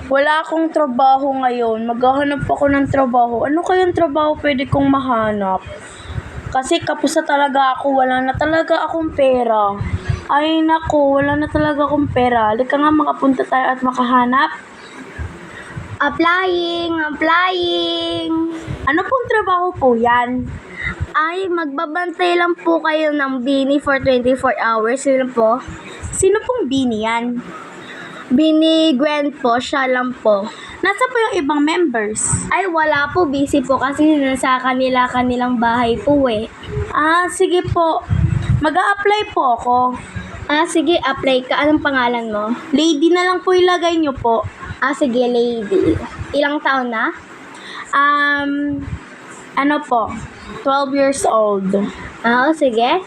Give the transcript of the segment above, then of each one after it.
Wala akong trabaho ngayon. Maghahanap ako ng trabaho. Ano kayang trabaho pwede kong mahanap? Kasi kapos na talaga ako. Wala na talaga akong pera. Ay naku, wala na talaga akong pera. Halika nga, makapunta tayo at makahanap. Applying! Ano pong trabaho po yan? Ay, magbabantay lang po kayo ng Bini for 24 hours. Yun po. Sino pong Bini yan? Bini Gwen po, siya lang po. Nasa po yung ibang members? Ay, wala po. Busy po kasi nasa kanilang bahay po eh. Ah, sige po. Mag-a-apply po ako. Sige, apply ka. Anong pangalan mo? Lady na lang po ilagay niyo po. Sige, lady. Ilang taon na? Ano po? 12 years old. Sige.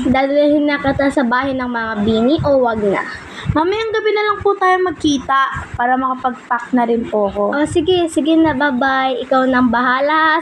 Dadalhin na kita sa bahay ng mga Bini o wag na? Mamayang gabi na lang po tayo magkita para makapag-pack na rin po ako. Sige na, bye-bye. Ikaw nang bahala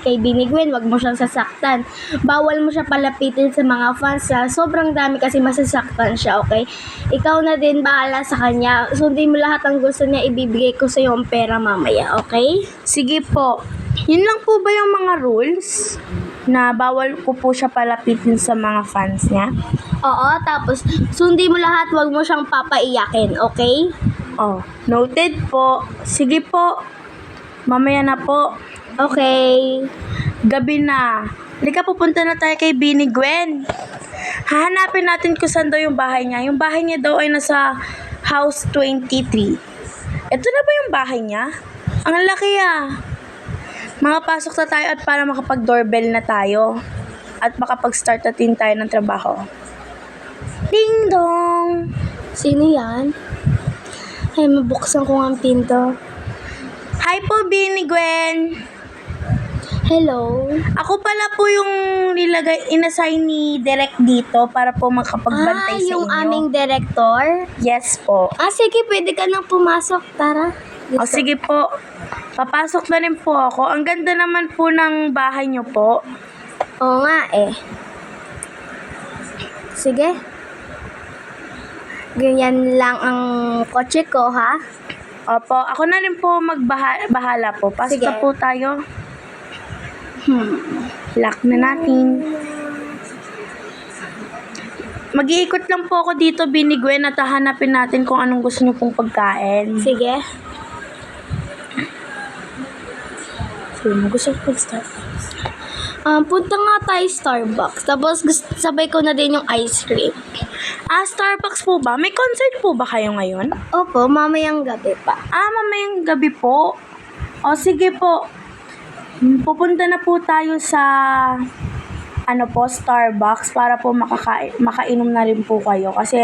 kay Bini Gwen, wag mo siyang sasaktan. Bawal mo siya palapitin sa mga fans niya. Sobrang dami kasi masasaktan siya, okay? Ikaw na din bahala sa kanya. Sundin mo lahat ng gusto niya, ibibigay ko sa iyo ang pera mamaya, okay? Sige po. Yun lang po ba yung mga rules? Na bawal ko po siya palapitin sa mga fans niya? Oo, tapos sundin mo lahat, wag mo siyang papaiyakin, okay? Oh, noted po. Sige po. Mamaya na po. Okay. Gabi na. Halika, pupunta na tayo kay Bini Gwen. Hahanapin natin kung saan daw yung bahay niya. Yung bahay niya daw ay nasa house 23. Ito na ba yung bahay niya? Ang laki ah. Makapasok na tayo at para makapag-doorbell na tayo. At makapag-start na din tayo ng trabaho. Ding dong! Sino yan? Ay, mabuksan ko ang pinto. Hi po, Bini Gwen! Hello? Ako pala po yung inassign ni Direk dito para po makapagbantay sa yung inyo. aming director? Yes po. Sige, pwede ka nang pumasok. Tara. O sige po. Papasok na rin po ako. Ang ganda naman po ng bahay niyo po. Oo nga eh. Sige. Ganyan lang ang kotse ko, ha? Opo, ako na rin po magbahala po. Pasok Sige. na po tayo. Lock na natin. Mag-iikot lang po ako dito, Bini Gwen, at hahanapin natin kung anong gusto niyo pong pagkain. Sige. Gusto ko mag-Starbucks. Punta nga tayo Starbucks. Tapos sabay ko na din yung ice cream. Starbucks po ba? May concert po ba kayo ngayon? Opo, mamayang gabi pa. Mamayang gabi po. O sige po. Pupunta na po tayo sa Starbucks para po makainom na rin po kayo. Kasi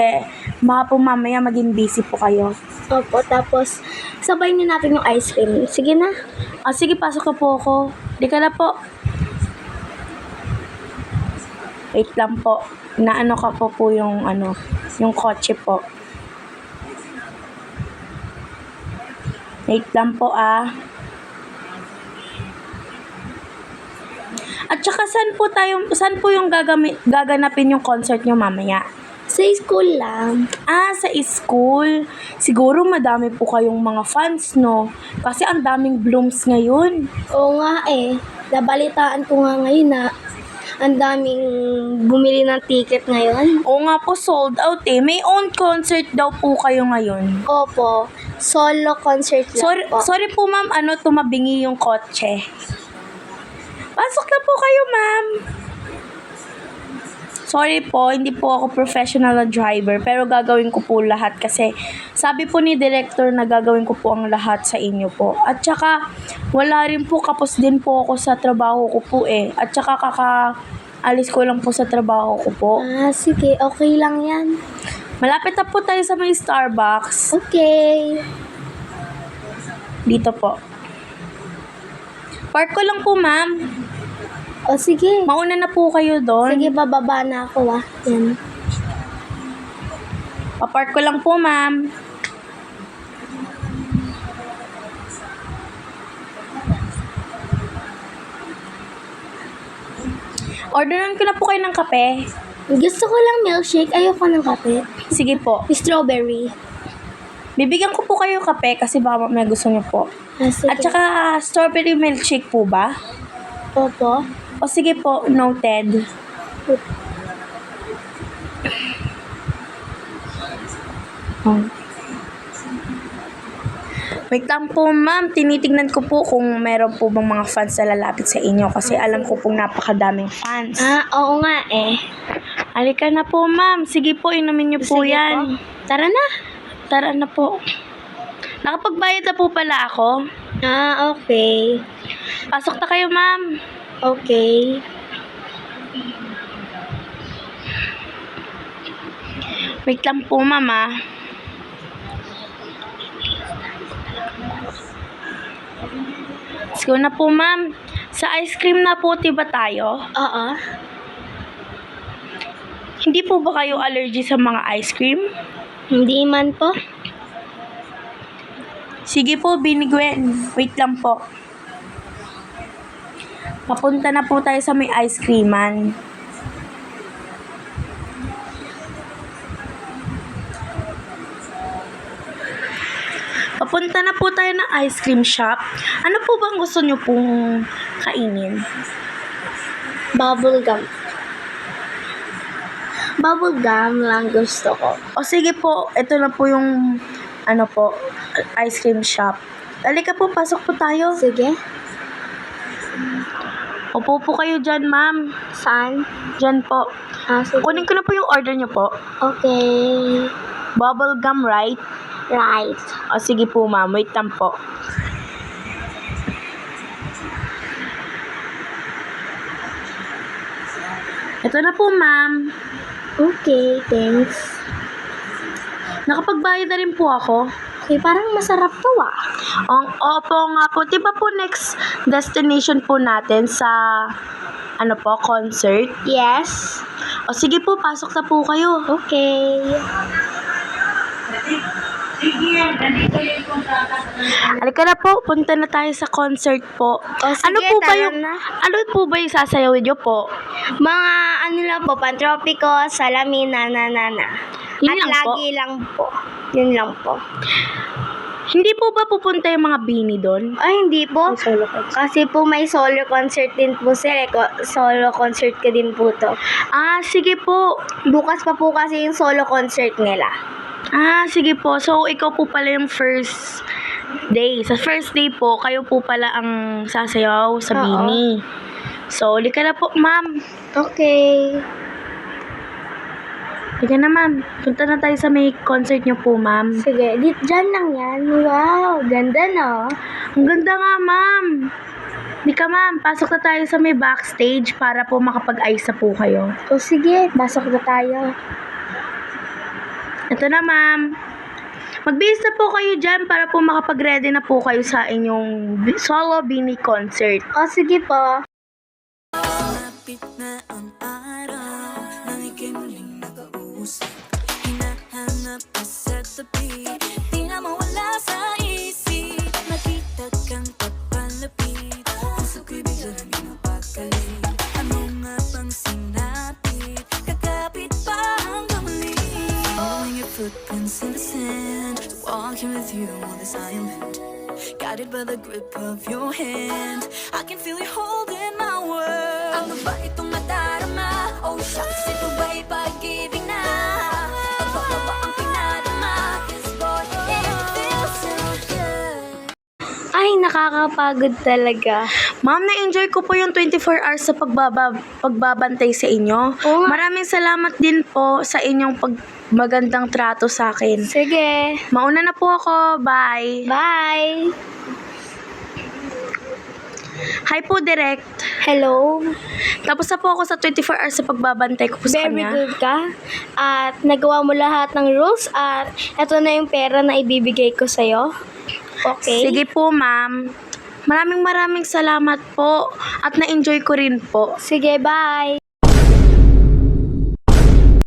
baka po mamaya maging busy po kayo. Opo, tapos sabay niyo natin yung ice cream. Sige na. Sige, pasok na po ako. Di ka na po. Wait lang po. Naano ka po yung yung kotse po. Wait lang po At saka saan po yung gaganapin yung concert nyo mamaya? Sa school lang. Sa school. Siguro madami po kayong mga fans, no? Kasi ang daming blooms ngayon. Oo nga eh. Nabalitaan ko nga ngayon na ang daming bumili ng ticket ngayon. Oo nga po, sold out eh. May own concert daw po kayo ngayon. Opo. Solo concert lang po. Sorry po ma'am, tumabingi yung kotse. Pasok na po kayo ma'am. Sorry po, hindi po ako professional na driver, pero gagawin ko po lahat kasi sabi po ni director na gagawin ko po ang lahat sa inyo po. At saka wala rin po, kapos din po ako sa trabaho ko po eh. At saka kakaalis ko lang po sa trabaho ko po. Sige, okay lang yan. Malapit na po tayo sa may Starbucks. Okay. Dito po. Park ko lang po ma'am. Sige. Mauna na po kayo doon. Sige, bababa na ako Yan. Papark ko lang po, ma'am. Orderan ko na po kayo ng kape. Gusto ko lang milkshake. Ayoko ng kape. Sige po. Strawberry. Bibigyan ko po kayo kape kasi baka may gusto niyo po. Sige. At saka strawberry milkshake po ba? Opo. O sige po, noted. Wait lang po ma'am, tinitignan ko po kung meron po bang mga fans na lalapit sa inyo kasi alam ko pong napakadaming fans. Oo nga eh. Halika na po ma'am, sige po, inumin niyo po Sige yan. Tara na. Tara na po. Nakapagbayad na po pala ako. Okay. Pasok na kayo ma'am. Okay. Wait lang po ma'am ah. Let's go na po ma'am. Sa ice cream na po tiba tayo? Oo. Hindi po ba kayo allergy sa mga ice cream? Hindi man po. Sige po, Binigwen. Wait lang po. Papunta na po tayo sa may ice creaman. Papunta na po tayo ng ice cream shop. Ano po bang gusto nyo pong kainin? Bubble gum. Bubble gum lang gusto ko. O sige po, ito na po yung ice cream shop. Halika po, pasok po tayo. Sige. Upo po kayo dyan, ma'am. Saan? Dyan po. Sige. Kunin ko na po yung order nyo po. Okay. Bubble gum, right? Right. O sige po, ma'am. Wait lang po. Ito na po, ma'am. Okay, thanks. Nakapagbayad na rin po ako. Okay, parang masarap to Opo nga po. Di ba po next destination po natin sa concert? Yes. O sige po, pasok na po kayo. Okay. Halika na po, punta na tayo sa concert po. Sige, ano po ba tara yung na. ano po ba yung sasayawin niyo po? Mga lang po, Pantropiko, Salamin, Nana. Yun At lang po? lagi lang po. Yun lang po. Hindi po ba pupunta yung mga bini doon? Ay, hindi po. Solo concert. Kasi po may solo concert din po sila. Solo concert ko din po to. Sige po. Bukas pa po kasi yung solo concert nila. Sige po. So, ikaw po pala yung first day. Sa first day po, kayo po pala ang sasayaw sa Oo. bini. So, halika na po, ma'am. Okay. Halika na, ma'am. Punta na tayo sa may concert niyo po, ma'am. Sige, dyan lang yan. Wow, ganda no? Ang ganda nga, ma'am. Halika, ma'am. Pasok na tayo sa may backstage para po makapag-ayos na po kayo. O sige, pasok na tayo. Ito na, ma'am. Magbihis na po kayo dyan para po makapag-ready na po kayo sa inyong solo bini concert. O sige po. Malapit na ang araw nang ika'y muling nag-uusap. Hinahanap ka sa tabi, di na mawala sa isip. Nakita kang papalapit, puso ko'y bigla naging mapakalit. Ano nga bang sinapit, kakapit pa hanggang muli. Following your footprints in the sand, walking with you on this island. Guided by the grip of your hand, I can feel you holding my world. Ano ba itong nadarama? Oh shucks, ito ba'y pag-ibig na? Ano ba ang pinadama? This boy, it feels so good. Ay, nakakapagod talaga. Ma'am, na-enjoy ko po yung 24 hours sa pagbabantay sa inyo. Oo nga. Maraming salamat din po sa inyong magandang trato sa akin. Sige. Mauna na po ako. Bye. Bye. Hi po, Direct. Hello. Tapos na po ako sa 24 hours sa pagbabantay ko po sa Very kanya. good ka. At nagawa mo lahat ng rules at eto na yung pera na ibibigay ko sa'yo. Okay? Sige po, ma'am. Maraming salamat po at na-enjoy ko rin po. Sige, bye.